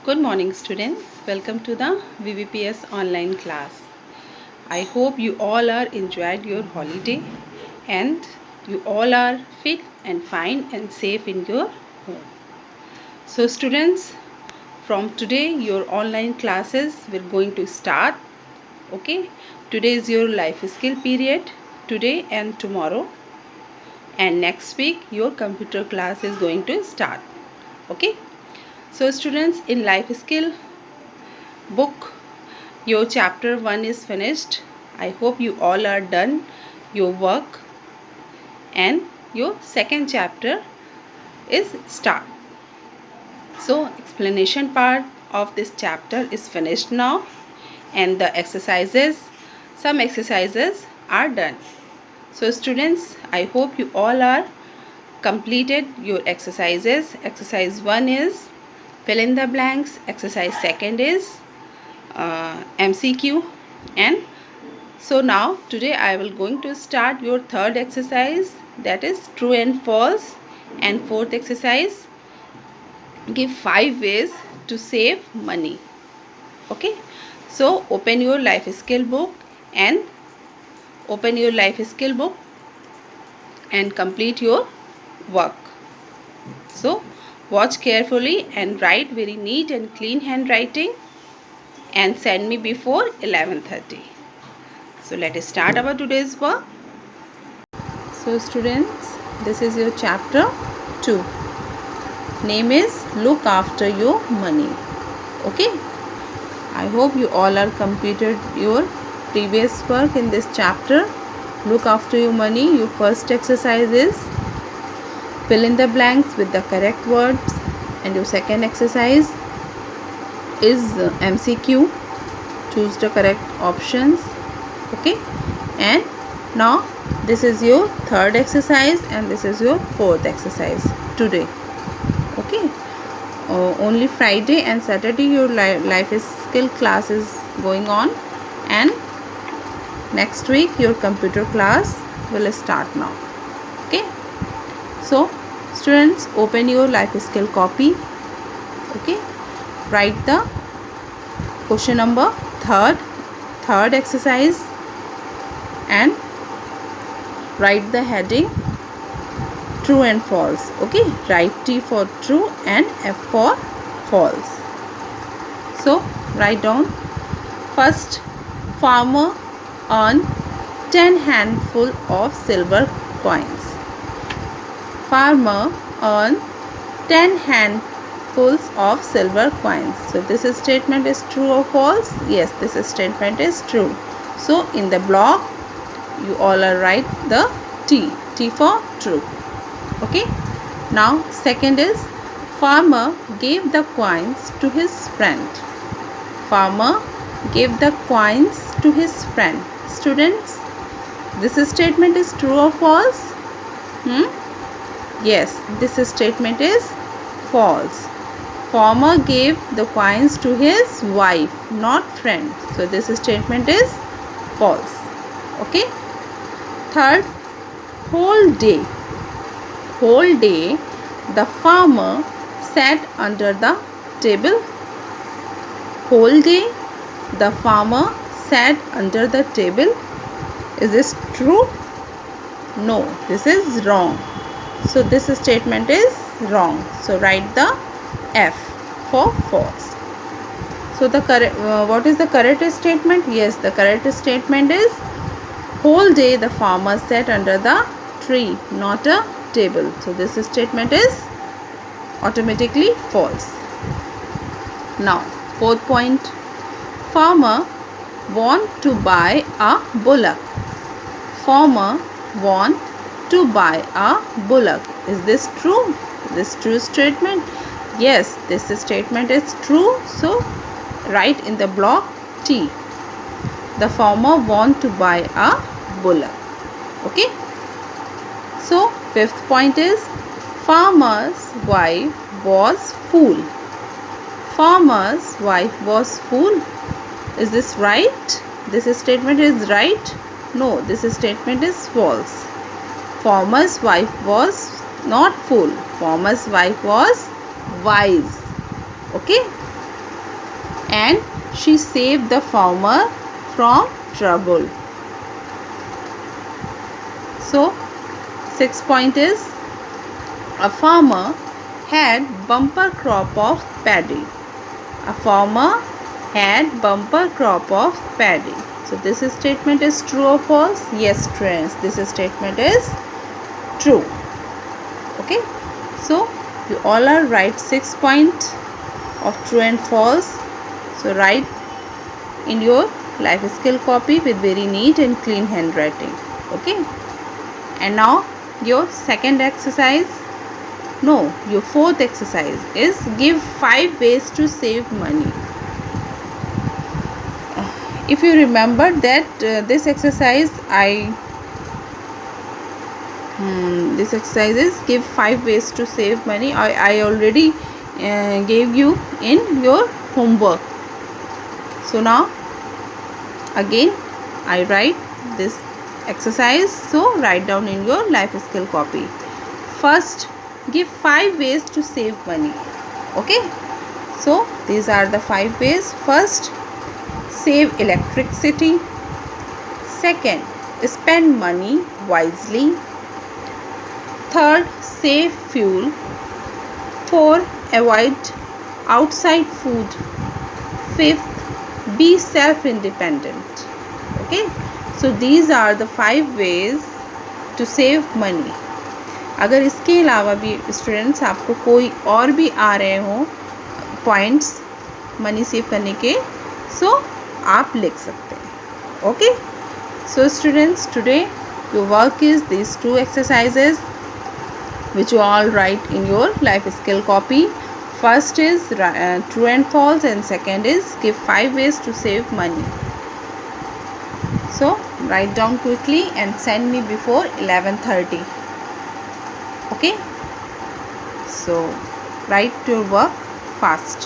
Good morning, students. Welcome to the VVPS online class. I hope you all are enjoyed your holiday and you all are fit and fine and safe in your home. So, students, from today your online classes will going to start. Okay, today is your life skill period, today and tomorrow, and next week your computer class is going to start. Okay, so students, in life skill book, your chapter 1 is finished. I hope you all are done your work and your second chapter is start. So explanation part of this chapter is finished now, and the some exercises are done. So students, I hope you all are completed your exercises. Exercise 1 is fill in the blanks. Exercise 2 is MCQ. And so now today I will going to start your third exercise, that is true and false, and fourth exercise, give 5 ways to save money. Okay, so open your life skill book and complete your work. So watch carefully and write very neat and clean handwriting and send me before 11:30. So let us start our today's work. So students, this is your chapter 2. Name is Look After Your Money. Okay, I hope you all are completed your previous work in this chapter. Look after your money. Your first exercise is fill in the blanks with the correct words, and your second exercise is MCQ. Choose the correct options. Okay, and now this is your third exercise and this is your fourth exercise today. Okay, only Friday and Saturday your life skill class is going on, and next week your computer class will start now. Okay, so students, open your life skill copy. Okay, write the question number third exercise and write the heading true and false. Okay, write T for true and F for false. So write down, first, farmer earned 10 handful of silver coins. Farmer earned 10 handfuls of silver coins. So this statement is true or false? Yes, this statement is true. So in the block you all are write the T for true. Okay, now second is farmer gave the coins to his friend. Farmer gave the coins to his friend. Students, this statement is true or false? Yes, this statement is false. Farmer gave the coins to his wife, not friend. So this statement is false. Okay, third, whole day the farmer sat under the table. Whole day the farmer sat under the table. Is this true? No, this is wrong. So this statement is wrong. So write the F for false. So the correct what is the correct statement? Yes, the correct statement is whole day the farmer sat under the tree, not a table. So this statement is automatically false. Now fourth point, farmer want to buy a bullock. Farmer want to buy a bullock. Is this true? This true statement? Yes, this statement is true. So write in the block T. The farmer want to buy a bullock. Okay. So fifth point is farmer's wife was fool. Farmer's wife was fool. Is this right? This statement is right? No, this statement is false. Farmer's wife was not fool. Farmer's wife was wise. Okay. and she saved the farmer from trouble. So 6th point is, a farmer had bumper crop of paddy. A farmer had bumper crop of paddy. So this statement is true or false? Yes, friends, this statement is true. Okay, so you all are right 6 point of true and false. So write in your life skill copy with very neat and clean handwriting. Okay, and now your second exercise, no, your fourth exercise is give 5 ways to save money. If you remember that this exercise this exercise is give 5 ways to save money. I already gave you in your homework. So now again I write this exercise, so write down in your life skill copy. First, give 5 ways to save money. Okay, so these are the 5 ways. First, save electricity. Second, spend money wisely. Third, save fuel. 4, avoid outside food. 5th, be self-independent. Okay, so these are the 5 ways to save money. अगर इसके अलावा भी students आपको कोई और भी आ रहे हो पॉइंट्स मनी सेव करने के, सो आप लिख सकते हैं. Okay, so students, today your work is this 2 exercises which you all write in your life skill copy. First is true and false, and second is give 5 ways to save money. So write down quickly and send me before 11:30. Okay, so write your work fast.